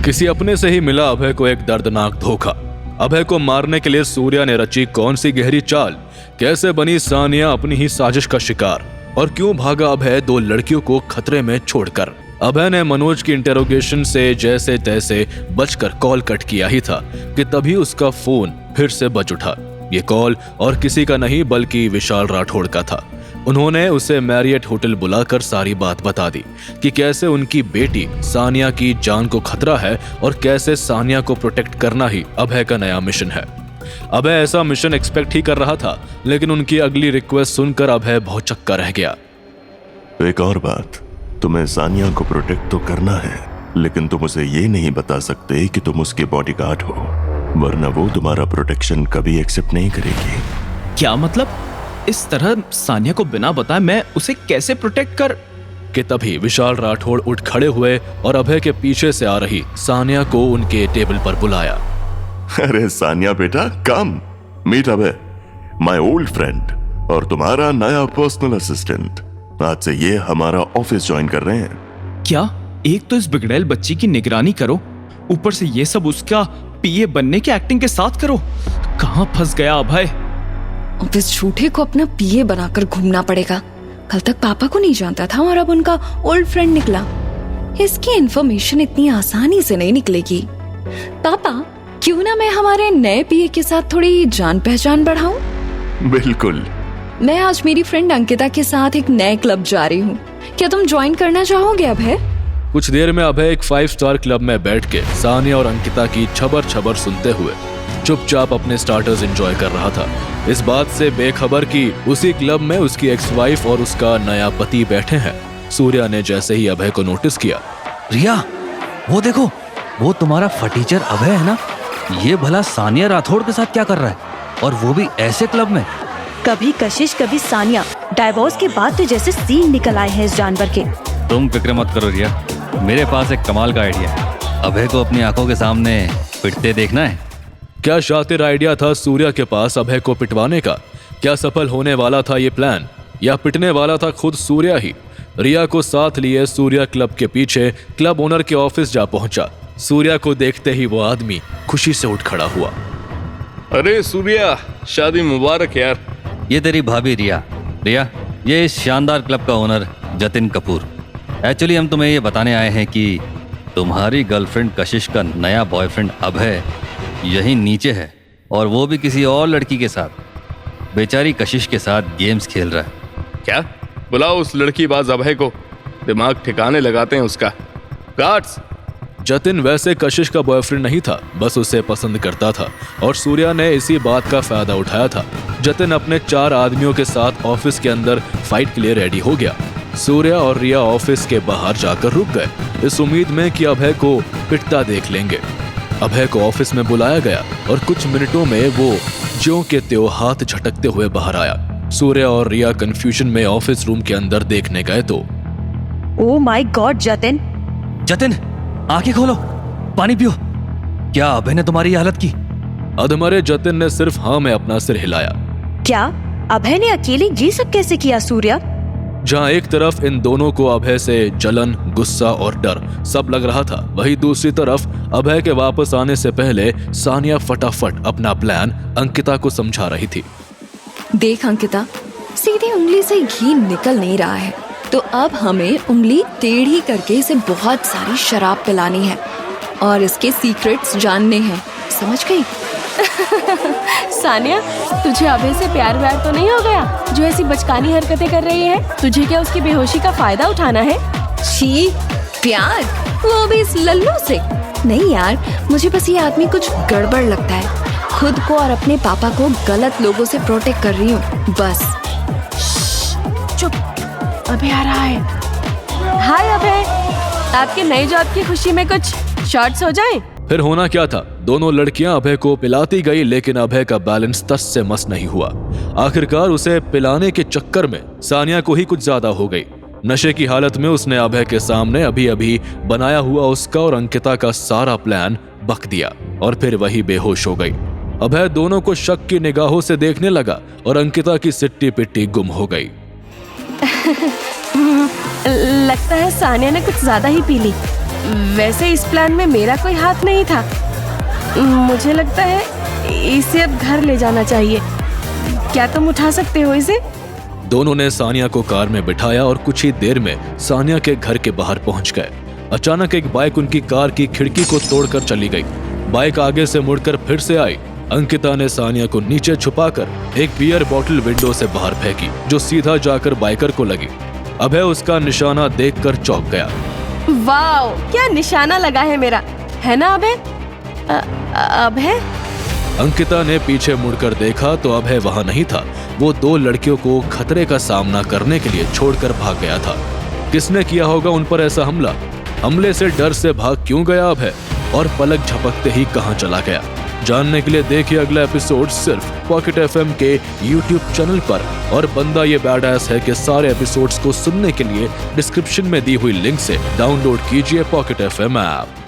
किसी अपने से ही मिला अभय को एक दर्दनाक धोखा। अभय को मारने के लिए सूर्या ने रची कौन सी गहरी चाल? कैसे बनी सानिया अपनी ही साजिश का शिकार? और क्यों भागा अभय दो लड़कियों को खतरे में छोड़कर? अभय ने मनोज की इंटेरोगेशन से जैसे तैसे बचकर कॉल कट किया ही था कि तभी उसका फोन फिर से बज उठा। ये कॉल और किसी का नहीं बल्कि विशाल राठौड़ का था। उन्होंने उसे मैरियट होटल बुलाकर सारी बात बता दी कि कैसे उनकी बेटी सानिया की जान को खतरा है और कैसे सानिया को प्रोटेक्ट करना ही अभय का नया मिशन है। अभय ऐसा मिशन एक्सपेक्ट ही कर रहा था, लेकिन उनकी अगली रिक्वेस्ट सुनकर अभय भौचक्का रह गया। एक और बात, तुम्हें सानिया को प्रोटेक्ट तो करना है, लेकिन तुम उसे ये नहीं बता सकते कि तुम उसके बॉडीगार्ड हो, वरना वो तुम्हारा प्रोटेक्शन कभी एक्सेप्ट नहीं करेगी। क्या मतलब? इस तरह सानिया को बिना बताए मैं उसे कैसे प्रोटेक्ट कर? कि तभी विशाल राठौड़ उठ खड़े हुए और अभय के पीछे से आ रही सानिया को उनके टेबल पर बुलाया। अरे सानिया बेटा, come meet Abhay, my old friend और तुम्हारा नया पर्सनल असिस्टेंट। आज से ये हमारा ऑफिस ज्वाइन कर रहे हैं। क्या? एक तो इस बिगड़ैल बच्ची की निगरानी करो, ऊपर से ये सब उसका पीए बनने की एक्टिंग के साथ करो। कहाँ फंस गया अभय? इस झूठे को अपना पीए बनाकर घूमना पड़ेगा। कल तक पापा को नहीं जानता था और अब उनका ओल्ड फ्रेंड निकला। इसकी इन्फॉर्मेशन इतनी आसानी से नहीं निकलेगी। पापा, क्यों ना मैं हमारे नए पीए के साथ थोड़ी जान पहचान बढ़ाऊं? बिल्कुल। मैं आज मेरी फ्रेंड अंकिता के साथ एक नए क्लब जा रही हूँ। क्या तुम ज्वाइन करना चाहोगे अभय? कुछ देर में अभय एक 5 स्टार क्लब में बैठ के सानिया और अंकिता की छबर छबर सुनते हुए चुपचाप अपने स्टार्टर्स एंजॉय कर रहा था, इस बात से बेखबर कि उसी क्लब में उसकी एक्स वाइफ और उसका नया पति बैठे हैं। सूर्या ने जैसे ही अभय को नोटिस किया, रिया, वो देखो, वो तुम्हारा फटीचर अभय है ना? ये भला सानिया राठौड़ के साथ क्या कर रहा है, और वो भी ऐसे क्लब में? कभी कशिश कभी सानिया, डाइवोर्स के बाद तो जैसे सीन निकल आए हैं इस जानवर के। तुम फिक्र मत करो रिया, मेरे पास एक कमाल का आइडिया है। अभय को अपनी आंखों के सामने पिटते देखना है। क्या शातिर आइडिया था सूर्या के पास अभय को पिटवाने का? क्या सफल होने वाला था ये प्लान, या पिटने वाला था खुद सूर्या ही? रिया को साथ लिए सूर्या क्लब के पीछे क्लब ओनर के ऑफिस जा पहुंचा। सूर्या को देखते ही वो आदमी खुशी से उठ खड़ा हुआ। अरे सूर्या, शादी मुबारक यार। ये तेरी भाभी रिया। रिया, ये इस शानदार क्लब का ओनर जतिन कपूर। एक्चुअली हम तुम्हें ये बताने आए हैं कि तुम्हारी गर्लफ्रेंड कशिश का नया बॉयफ्रेंड अभय यहीं नीचे है, और वो भी किसी और लड़की के साथ। बेचारी कशिश के साथ गेम्स खेल रहा है। क्या? बुलाओ उस लड़की बाज अभय को, दिमाग ठिकाने लगाते हैं उसका। गार्ड्स। जतिन वैसे कशिश का बॉयफ्रेंड नहीं था, बस उसे पसंद करता था और सूर्या ने इसी बात का फायदा उठाया था। जतिन अपने 4 आदमियों के साथ ऑफिस के अंदर फाइट के लिए रेडी हो गया। सूर्या और रिया ऑफिस के बाहर जाकर रुक गए, इस उम्मीद में कि अभय को पिटता देख लेंगे। अभय को ऑफिस में बुलाया गया और कुछ मिनटों में वो ज्यों के त्यों हाथ झटकते हुए बाहर आया। सूर्या और रिया कंफ्यूजन में ऑफिस रूम के अंदर देखने गए तो oh my God Jatin! Jatin, आंखें खोलो, पानी पियो। क्या अभय ने तुम्हारी हालत की? अधमरे जतिन ने सिर्फ हाँ में अपना सिर हिलाया। क्या अभय ने अकेले ये सब कैसे किया सूर्या? जहाँ एक तरफ इन दोनों को अभय से जलन, गुस्सा और डर सब लग रहा था, वहीं दूसरी तरफ अभय के वापस आने से पहले सानिया फटाफट अपना प्लान अंकिता को समझा रही थी। देख अंकिता, सीधी उंगली से घी निकल नहीं रहा है, तो अब हमें उंगली टेढ़ी करके इसे बहुत सारी शराब पिलानी है और इसके सीक्रेट्स जानने हैं, समझ गई? सानिया, तुझे अभय से प्यार व्यार तो नहीं हो गया जो ऐसी बचकानी हरकतें कर रही है? तुझे क्या उसकी बेहोशी का फायदा उठाना है? छी, प्यार? वो भी इस लल्लू से? नहीं यार, मुझे बस ये आदमी कुछ गड़बड़ लगता है। खुद को और अपने पापा को गलत लोगों से प्रोटेक्ट कर रही हूँ बस। चुप, अभय आ रहा है। हाय अभय, आपके नए जॉब की खुशी में कुछ शॉर्ट्स हो जाएं? फिर होना क्या था, दोनों लड़कियां अभय को पिलाती गई, लेकिन अभय का बैलेंस तस से मस नहीं हुआ। आखिरकार उसे पिलाने के चक्कर में सानिया को ही कुछ ज्यादा हो गई। नशे की हालत में उसने अभय के सामने अभी अभी बनाया हुआ उसका और अंकिता का सारा प्लान बक दिया और फिर वही बेहोश हो गई। अभय दोनों को शक की निगाहों से देखने लगा और अंकिता की सिट्टी पिट्टी गुम हो गई। लगता है सानिया ने कुछ ज्यादा ही पी ली। वैसे इस प्लान में मेरा कोई हाथ नहीं था। मुझे लगता है इसे अब घर ले जाना चाहिए। क्या तुम उठा सकते हो इसे? दोनों ने सानिया को कार में बिठाया और कुछ ही देर में सानिया के घर के बाहर पहुंच गए। अचानक एक बाइक उनकी कार की खिड़की को तोड़कर चली गई। बाइक आगे से मुड़कर फिर से आई। अंकिता ने सानिया को नीचे छुपाकर एक बियर बोतल विंडो से बाहर फेंकी, जो सीधा जाकर बाइकर को लगी। अभय उसका निशाना देखकर चौंक गया। वाओ, क्या निशाना लगा है मेरा, है ना अभय? अभय? अंकिता ने पीछे मुड़कर देखा तो अभय वहां नहीं था। वो दो लड़कियों को खतरे का सामना करने के लिए छोड़कर भाग गया था। किसने किया होगा उन पर ऐसा हमला? हमले से डर से भाग क्यों गया अभय, और पलक झपकते ही कहां चला गया? जानने के लिए देखिए अगला एपिसोड सिर्फ पॉकेट एफएम के YouTube चैनल पर। और बंदा ये बैडएस है कि सारे एपिसोड्स को सुनने के लिए डिस्क्रिप्शन में दी हुई लिंक से डाउनलोड कीजिए पॉकेट एफएम ऐप।